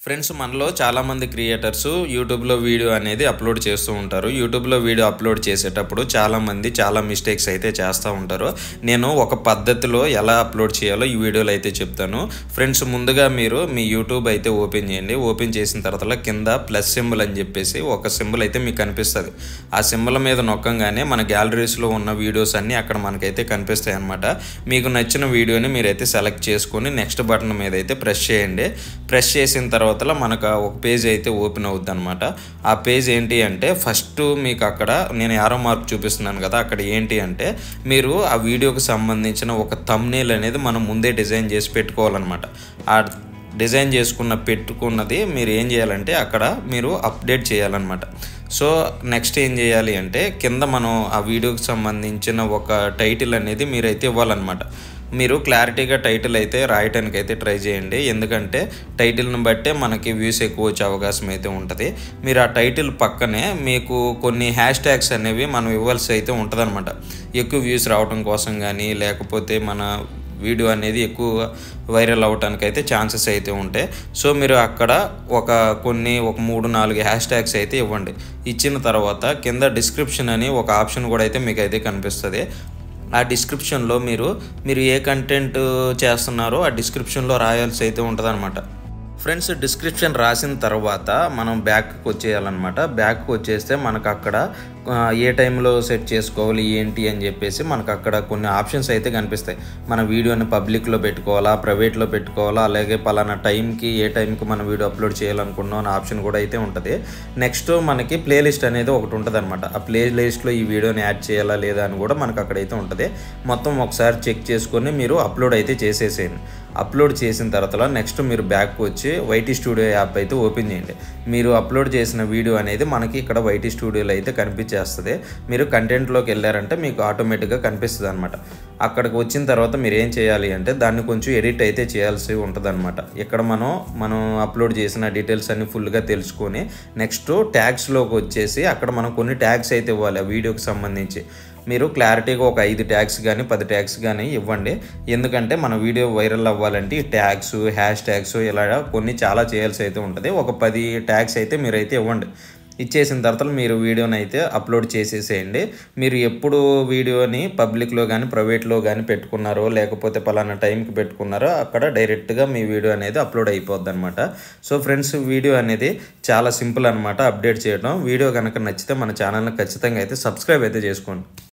Friends మనలో చాలామంది creators యూట్యూబ్లో వీడియో అనేది అప్లోడ్ చేస్తూ ఉంటారు. యూట్యూబ్లో వీడియో అప్లోడ్ చేసేటప్పుడు చాలామంది చాలా మిస్టేక్స్ అయితే చేస్తూ ఉంటారు. నేను ఒక పద్ధతిలో ఎలా అప్లోడ్ చేయాలో ఈ వీడియోలో అయితే చెప్తాను. ఫ్రెండ్స్ ముందుగా మీరు మీ యూట్యూబ్ అయితే ఓపెన్ చేయండి. ఓపెన్ చేసిన తర్వాత కింద ప్లస్ సింబల్ అని చెప్పేసి ఒక సింబల్ అయితే మీకు కనిపిస్తుంది. ఆ సింబల్ మీద నొక్కంగానే మన గ్యాలరీస్లో ఉన్న వీడియోస్ అన్నీ అక్కడ మనకైతే కనిపిస్తాయి అన్నమాట. మీకు నచ్చిన వీడియోని మీరైతే సెలెక్ట్ చేసుకొని నెక్స్ట్ బటన్ మీద అయితే ప్రెస్ చేయండి. ప్రెస్ చేసిన తర్వాత మనకు ఒక పేజ్ అయితే ఓపెన్ అవుద్ది అనమాట. ఆ పేజ్ ఏంటి అంటే ఫస్ట్ మీకు అక్కడ నేను యారో మార్క్ చూపిస్తున్నాను కదా, అక్కడ ఏంటి అంటే మీరు ఆ వీడియోకి సంబంధించిన ఒక థంబ్నెయిల్ అనేది మనం ముందే డిజైన్ చేసి పెట్టుకోవాలన్నమాట. ఆ డిజైన్ పెట్టుకున్నది మీరు ఏం చేయాలంటే అక్కడ మీరు అప్డేట్ చేయాలన్నమాట. సో నెక్స్ట్ ఏం చేయాలి అంటే కింద మనం ఆ వీడియోకి సంబంధించిన ఒక టైటిల్ అనేది మీరైతే ఇవ్వాలన్నమాట. మీరు క్లారిటీగా టైటిల్ అయితే రాయటానికి అయితే ట్రై చేయండి. ఎందుకంటే టైటిల్ని బట్టే మనకి వ్యూస్ ఎక్కువ వచ్చే అవకాశం అయితే ఉంటుంది. మీరు ఆ టైటిల్ పక్కనే మీకు కొన్ని హ్యాష్ ట్యాగ్స్ అనేవి మనం ఇవ్వాల్సి అయితే ఉంటుంది అనమాట. ఎక్కువ వ్యూస్ రావడం కోసం కానీ లేకపోతే మన వీడియో అనేది ఎక్కువ వైరల్ అవ్వటానికి అయితే ఛాన్సెస్ అయితే ఉంటాయి. సో మీరు అక్కడ ఒక 3-4 హ్యాష్ ట్యాగ్స్ అయితే ఇవ్వండి. ఇచ్చిన తర్వాత కింద డిస్క్రిప్షన్ అని ఒక ఆప్షన్ కూడా అయితే మీకు అయితే కనిపిస్తుంది. ఆ డిస్క్రిప్షన్లో మీరు ఏ కంటెంట్ చేస్తున్నారో ఆ డిస్క్రిప్షన్లో రాయాల్సి అయితే ఉంటుంది అనమాట. ఫ్రెండ్స్ డిస్క్రిప్షన్ రాసిన తర్వాత మనం బ్యాక్కి వచ్చేయాలన్నమాట. బ్యాక్కి వచ్చేస్తే మనకు అక్కడ ఏ టైంలో సెట్ చేసుకోవాలి ఏంటి అని చెప్పేసి మనకు అక్కడ కొన్ని ఆప్షన్స్ అయితే కనిపిస్తాయి. మన వీడియోని పబ్లిక్లో పెట్టుకోవాలా, ప్రైవేట్లో పెట్టుకోవాలా, అలాగే పలానా టైంకి ఏ టైంకి మన వీడియో అప్లోడ్ చేయాలనుకున్నాం అనే ఆప్షన్ కూడా అయితే ఉంటుంది. నెక్స్ట్ మనకి ప్లేలిస్ట్ అనేది ఒకటి ఉంటుంది అనమాట. ఆ ప్లేలిస్ట్లో ఈ వీడియోని యాడ్ చేయాలా లేదా అని కూడా మనకు అక్కడైతే ఉంటుంది. మొత్తం ఒకసారి చెక్ చేసుకొని మీరు అప్లోడ్ అయితే చేసేసేయండి. అప్లోడ్ చేసిన తర్వాత నెక్స్ట్ మీరు బ్యాక్కి వచ్చి వైటీ స్టూడియో యాప్ అయితే ఓపెన్ చేయండి. మీరు అప్లోడ్ చేసిన వీడియో అనేది మనకి ఇక్కడ వైటీ స్టూడియోలో అయితే కనిపించేస్తుంది. మీరు కంటెంట్లోకి వెళ్ళారంటే మీకు ఆటోమేటిక్గా కనిపిస్తుంది అనమాట. అక్కడికి వచ్చిన తర్వాత మీరు ఏం చేయాలి అంటే దాన్ని కొంచెం ఎడిట్ అయితే చేయాల్సి ఉంటుంది అనమాట. ఇక్కడ మనం అప్లోడ్ చేసిన డీటెయిల్స్ అన్ని ఫుల్గా తెలుసుకొని నెక్స్ట్ ట్యాగ్స్లోకి వచ్చేసి అక్కడ మనం కొన్ని ట్యాగ్స్ అయితే ఇవ్వాలి ఆ వీడియోకి సంబంధించి. మీరు క్లారిటీగా ఒక 5 ట్యాగ్స్ కానీ 10 ట్యాగ్స్ కానీ ఇవ్వండి. ఎందుకంటే మన వీడియో వైరల్ అవ్వాలంటే ఈ ట్యాగ్స్, హ్యాష్ ట్యాగ్స్ ఇలా కొన్ని చాలా చేయాల్సి అయితే ఉంటుంది. ఒక 10 ట్యాగ్స్ అయితే మీరైతే ఇవ్వండి. ఇచ్చేసిన తర్వాత మీరు వీడియోని అయితే అప్లోడ్ చేసేసేయండి. మీరు ఎప్పుడు వీడియోని పబ్లిక్లో కానీ ప్రైవేట్లో కానీ పెట్టుకున్నారో లేకపోతే పలానా టైంకి పెట్టుకున్నారో అక్కడ డైరెక్ట్గా మీ వీడియో అనేది అప్లోడ్ అయిపోద్ది అనమాట. సో ఫ్రెండ్స్ వీడియో అనేది చాలా సింపుల్ అనమాట అప్డేట్ చేయడం. వీడియో కనుక నచ్చితే మన ఛానల్ని ఖచ్చితంగా అయితే సబ్స్క్రైబ్ అయితే చేసుకోండి.